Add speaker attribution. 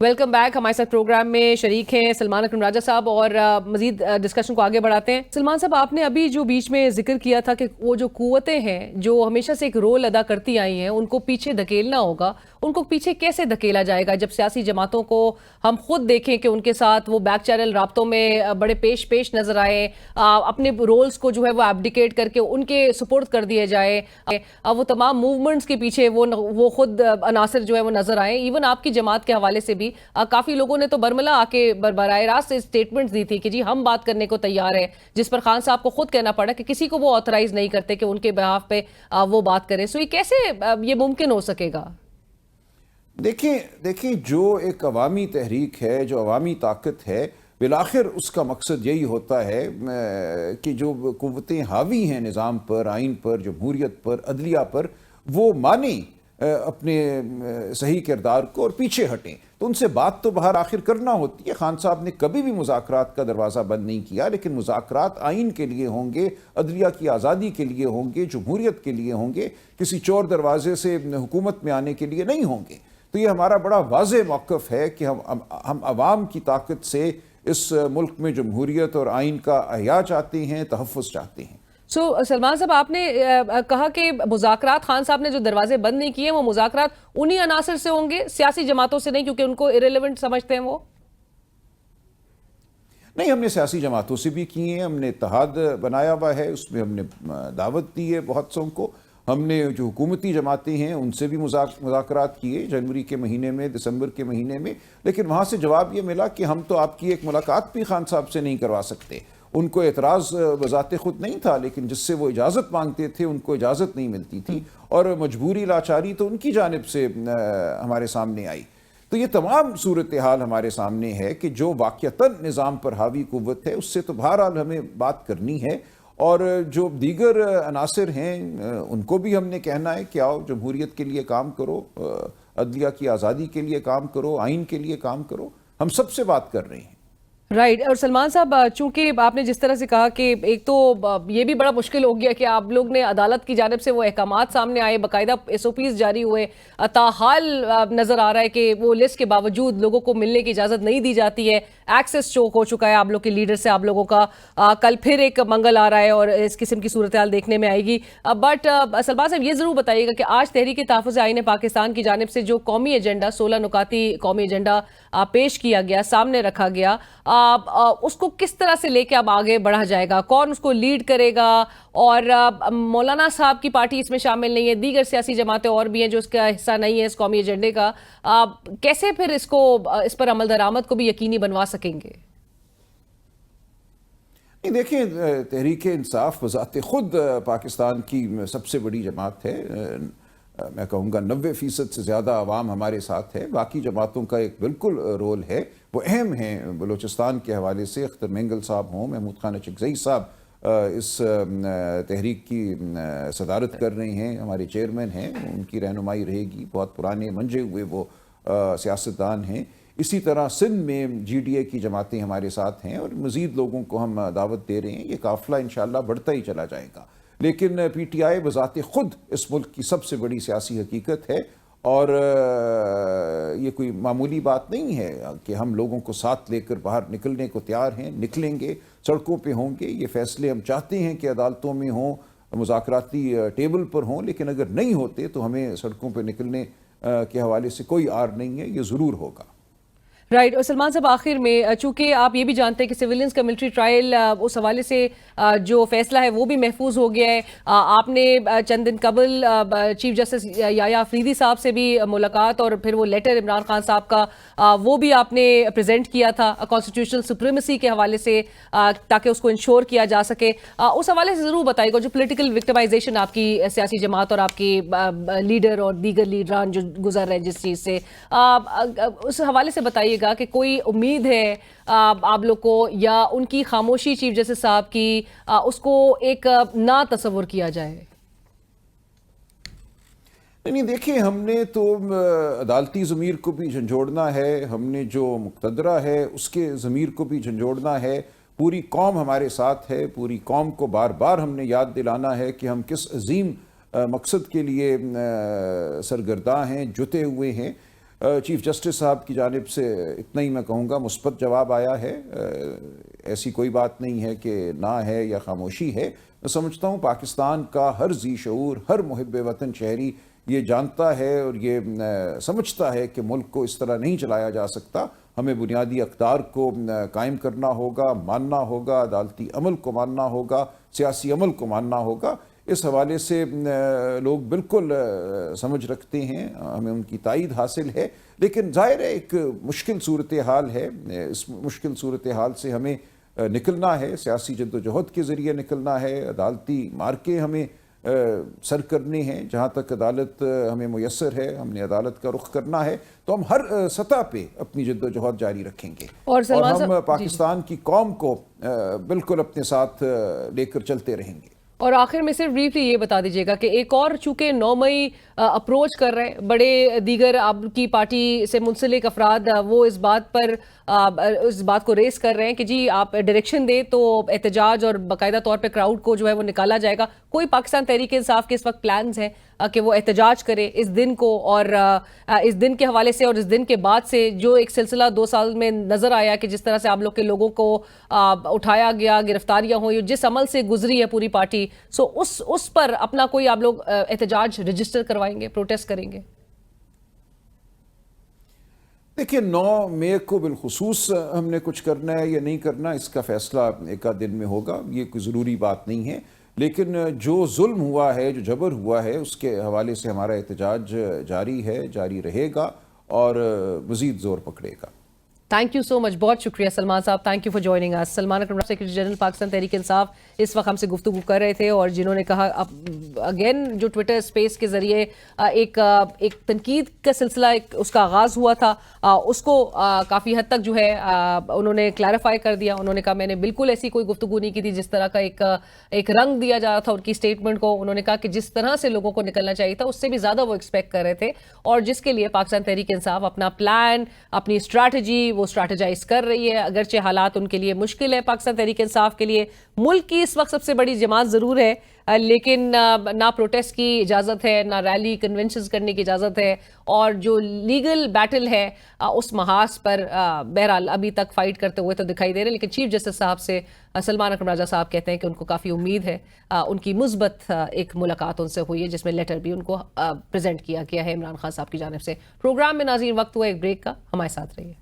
Speaker 1: Welcome back. हमारे साथ programme में शरीक हैं सलमान अकरम राजा साहब और मजीद डिस्कशन को आगे बढ़ाते हैं। सलमान साहब, आपने अभी जो बीच में जिक्र किया था कि वो जो कुव्वतें हैं जो हमेशा से एक रोल अदा करती आई हैं उनको पीछे धकेलना होगा, उनको पीछे कैसे धकेला जाएगा जब सियासी जमातों को हम खुद देखें कि उनके साथ वो बैक चैनल राब्तों में बड़े पेश नजर आए, अपने रोल्स को जो है वो एब्डिकेट करके उनके सुपुर्द कर दिए जाए, वो तमाम मूवमेंट्स के पीछे वो खुद अनासर जो है वो नजर आए। इवन आपकी जमात के हवाले से भी काफी लोगों ने तो बरमला आके बराह रास्त से स्टेटमेंट्स दी थी कि जी हम बात करने को तैयार है, जिस पर खान साहब को खुद कहना पड़ा कि किसी को वो ऑथराइज नहीं करते कि उनके बिहाफ पे वो बात करें। सो ये कैसे ये मुमकिन हो सकेगा?
Speaker 2: देखिए जो एक अवामी तहरीक है, जो अवामी ताकत है, बिलाखिर उसका मकसद यही होता है कि जो कुव्वतें हावी हैं निज़ाम पर, आइन पर, जमहूरियत पर, अदलिया पर, वो माने अपने सही किरदार को और पीछे हटें। तो उनसे बात तो बाहर आखिर करना होती है। खान साहब ने कभी भी मुज़ाकरात का दरवाज़ा बंद नहीं किया, लेकिन मुज़ाकरात आइन के लिए होंगे, अदलिया की आज़ादी के लिए होंगे, जमहूरियत के लिए होंगे, किसी चोर दरवाजे से हुकूमत में आने के लिए नहीं होंगे। तो ये हमारा बड़ा वाज़ेह मौक़िफ़ है कि हम अवाम की ताकत से इस मुल्क में जमहूरियत और आइन का अहया चाहते हैं, तहफ़्फ़ुज़ चाहते हैं।
Speaker 1: सलमान साहब, आपने कहा कि मुज़ाकरात खान साहब ने जो दरवाजे बंद नहीं किए वो मुज़ाकरात उन्हीं अनासर से होंगे, सियासी जमातों से नहीं, क्योंकि उनको इरेलेवेंट समझते हैं वो।
Speaker 2: नहीं, हमने सियासी जमातों से भी किए हैं, हमने इत्तेहाद बनाया हुआ है, उसमें हमने दावत दी है बहुत सों को। हमने जो हुकूमती जमातें हैं उनसे भी मुज़ाकरात किए जनवरी के महीने में, दिसंबर के महीने में, लेकिन वहाँ से जवाब ये मिला कि हम तो आपकी एक मुलाकात भी खान साहब से नहीं करवा सकते। उनको एतराज़ बज़ाते खुद नहीं था, लेकिन जिससे वो इजाज़त मांगते थे उनको इजाज़त नहीं मिलती थी, और मजबूरी लाचारी तो उनकी जानिब से हमारे सामने आई। तो ये तमाम सूरत हाल हमारे सामने है कि जो वाक़यतन निज़ाम पर हावी कुव्वत है उससे तो बहरहाल हमें बात करनी है, और जो दीगर अनासर हैं उनको भी हमने कहना है कि आओ जमहूरियत के लिए काम करो, अदलिया की आज़ादी के लिए काम करो, आइन के लिए काम करो। हम सबसे बात कर रहे हैं।
Speaker 1: राइट। और सलमान साहब, चूंकि आपने जिस तरह से कहा कि एक तो ये भी बड़ा मुश्किल हो गया कि आप लोग ने अदालत की जानिब से वो अहकामात सामने आए, बाकायदा SOPs जारी हुए, ताहाल नज़र आ रहा है कि वो लिस्ट के बावजूद लोगों को मिलने की इजाज़त नहीं दी जाती है। एक्सेस चोक हो चुका है आप लोग के लीडर से आप लोगों का। कल फिर एक मंगल आ रहा है और इस किस्म की सूरत हाल देखने में आएगी। बट सलमान साहब, ये ज़रूर बताइएगा कि आज तहरीक तहफ़्फ़ुज़ आईन पाकिस्तान की जानिब से जो कौमी एजेंडा 16 नुकाती कौमी एजेंडा पेश किया गया, सामने रखा गया, उसको किस तरह से लेके अब आगे बढ़ा जाएगा, कौन उसको लीड करेगा? और मौलाना साहब की पार्टी इसमें शामिल नहीं है, दीगर सियासी जमातें और भी हैं जो इसका हिस्सा नहीं है इस कौमी एजेंडे का, कैसे फिर इसको इस पर अमल दरामद को भी यकीनी बनवा सकेंगे?
Speaker 2: देखिए, तहरीक इंसाफ बज़ाते खुद पाकिस्तान की सबसे बड़ी जमात है। मैं कहूँगा 90% से ज़्यादा अवाम हमारे साथ है। बाकी जमातों का एक बिल्कुल रोल है, वो अहम है। बलूचिस्तान के हवाले से अख्तर मेंगल साहब हों, महमूद खान अचकज़ई साहब इस तहरीक की सदारत कर रहे हैं, हमारे चेयरमैन हैं, उनकी रहनुमाई रहेगी। बहुत पुराने मंजे हुए वो सियासतदान हैं। इसी तरह सिंध में GDA की जमातें हमारे साथ हैं, और मज़ीद लोगों को हम दावत दे रहे हैं। ये काफ़िला इंशाअल्लाह बढ़ता ही चला जाएगा। लेकिन PTI बज़ाते खुद इस मुल्क की सबसे बड़ी सियासी हकीकत है, और ये कोई मामूली बात नहीं है कि हम लोगों को साथ लेकर बाहर निकलने को तैयार हैं, निकलेंगे, सड़कों पे होंगे। ये फैसले हम चाहते हैं कि अदालतों में हों, मुज़ाकराती टेबल पर हों, लेकिन अगर नहीं होते तो हमें सड़कों पर निकलने के हवाले से कोई आर नहीं है, ये ज़रूर होगा।
Speaker 1: राइट। और सलमान साहब, आखिर में चूंकि आप ये भी जानते हैं कि सिविलियंस का मिलिट्री ट्रायल उस हवाले से जो फैसला है वो भी महफूज हो गया है। आपने चंद दिन कबल चीफ जस्टिस याया अफरीदी साहब से भी मुलाकात, और फिर वो लेटर इमरान खान साहब का वो भी आपने प्रेजेंट किया था कॉन्स्टिट्यूशनल सुप्रीमेसी के हवाले से, ताकि उसको इंश्योर किया जा सके। उस हवाले से ज़रूर बताइएगा जो पोलिटिकल विक्टिमाइजेशन आपकी सियासी जमात और आपकी लीडर और दीगर लीडरान जो गुजर रहे हैं जिस चीज़ से, उस हवाले से बताइएगा कि कोई उम्मीद है आप लोग को, या उनकी खामोशी चीफ जस्टिस साहब की उसको एक ना तस्वुर किया जाए?
Speaker 2: नहीं, देखिए, हमने तो अदालती ज़मीर को भी झंझोड़ना है, हमने जो मुक़तदरा है उसके ज़मीर को भी झंझोड़ना है। पूरी कौम हमारे साथ है, पूरी कौम को बार बार हमने याद दिलाना है कि हम किस अजीम मकसद के लिए सरगर्दा हैं, जुटे हुए हैं। چیف جسٹس صاحب کی جانب سے اتنا ہی میں کہوں گا مثبت جواب آیا ہے. ایسی کوئی بات نہیں ہے کہ نہ ہے یا خاموشی ہے. میں سمجھتا ہوں پاکستان کا ہر ذی شعور، ہر محب وطن شہری یہ جانتا ہے اور یہ سمجھتا ہے کہ ملک کو اس طرح نہیں چلایا جا سکتا. ہمیں بنیادی اقدار کو قائم کرنا ہوگا، ماننا ہوگا، عدالتی عمل کو ماننا ہوگا، سیاسی عمل کو ماننا ہوگا. اس حوالے سے لوگ بالکل سمجھ رکھتے ہیں، ہمیں ان کی تائید حاصل ہے. لیکن ظاہر ہے ایک مشکل صورتحال ہے. اس مشکل صورتحال سے ہمیں نکلنا ہے، سیاسی جد و جہد کے ذریعے نکلنا ہے، عدالتی مارکے ہمیں سر کرنے ہیں. جہاں تک عدالت ہمیں میسر ہے ہم نے عدالت کا رخ کرنا ہے، تو ہم ہر سطح پہ اپنی جد و جہد جاری رکھیں گے
Speaker 1: اور
Speaker 2: ہم پاکستان کی قوم کو بالکل اپنے ساتھ لے کر چلتے رہیں گے.
Speaker 1: اور آخر میں صرف بریفلی یہ بتا دیجیے گا کہ ایک اور چونکہ 9 مئی اپروچ کر رہے ہیں بڑے دیگر آپ کی پارٹی سے منسلک افراد، وہ اس بات کو ریز کر رہے ہیں کہ جی آپ ڈائریکشن دیں تو احتجاج اور باقاعدہ طور پہ کراؤڈ کو جو ہے وہ نکالا جائے گا. کوئی پاکستان تحریک انصاف کے اس وقت پلانز ہیں کہ وہ احتجاج کرے اس دن کو، اور اس دن کے حوالے سے اور اس دن کے بعد سے جو ایک سلسلہ 2 سال میں نظر آیا کہ جس طرح سے آپ لوگ کے لوگوں کو اٹھایا گیا، گرفتاریاں ہوئی، جس عمل سے گزری ہے پوری پارٹی، سو اس پر اپنا کوئی آپ لوگ احتجاج رجسٹر کروائیں گے، پروٹیسٹ کریں گے؟
Speaker 2: دیکھیے 9 مئی کو بالخصوص ہم نے کچھ کرنا ہے یا نہیں کرنا، اس کا فیصلہ ایک آدھ دن میں ہوگا. یہ کوئی ضروری بات نہیں ہے. لیکن جو ظلم ہوا ہے، جو جبر ہوا ہے، اس کے حوالے سے ہمارا احتجاج جاری ہے، جاری رہے گا اور مزید زور پکڑے گا.
Speaker 1: تھینک یو سو مچ، بہت شکریہ سلمان صاحب، تھینک یو فار جوائننگ اس. سلمان اکرم سیکرٹری جنرل پاکستان تحریک انصاف اس وقت ہم سے گفتگو کر رہے تھے، اور جنہوں نے کہا اگین جو ٹویٹر اسپیس کے ذریعے ایک تنقید کا سلسلہ اس کا آغاز ہوا تھا، اس کو کافی حد تک جو ہے انہوں نے کلیریفائی کر دیا. انہوں نے کہا میں نے بالکل ایسی کوئی گفتگو نہیں کی تھی جس طرح کا ایک رنگ دیا جا رہا تھا ان کی اسٹیٹمنٹ کو. انہوں نے کہا کہ جس طرح سے لوگوں کو نکلنا چاہیے تھا اس سے بھی زیادہ وہ ایکسپیکٹ کر رہے تھے، اور جس کے لیے پاکستان تحریک انصاف اپنا پلان، اپنی اسٹریٹجی وہ اسٹریٹجائز کر رہی ہے. اگرچہ حالات ان کے لیے مشکل ہے، پاکستان تحریک انصاف کے لیے ملک کی اس وقت سب سے بڑی جماعت ضرور ہے، لیکن نہ پروٹیسٹ کی اجازت ہے، نہ ریلی کنونشنز کرنے کی اجازت ہے، اور جو لیگل بیٹل ہے اس محاذ پر بہرحال ابھی تک فائٹ کرتے ہوئے تو دکھائی دے رہے ہیں. لیکن چیف جسٹس صاحب سے سلمان اکرم راجہ صاحب کہتے ہیں کہ ان کو کافی امید ہے. ان کی مثبت ایک ملاقات ان سے ہوئی ہے جس میں لیٹر بھی ان کو پریزنٹ کیا گیا ہے عمران خان صاحب کی جانب سے. پروگرام میں ناظرین وقت ہوا ایک بریک کا، ہمارے ساتھ رہیے.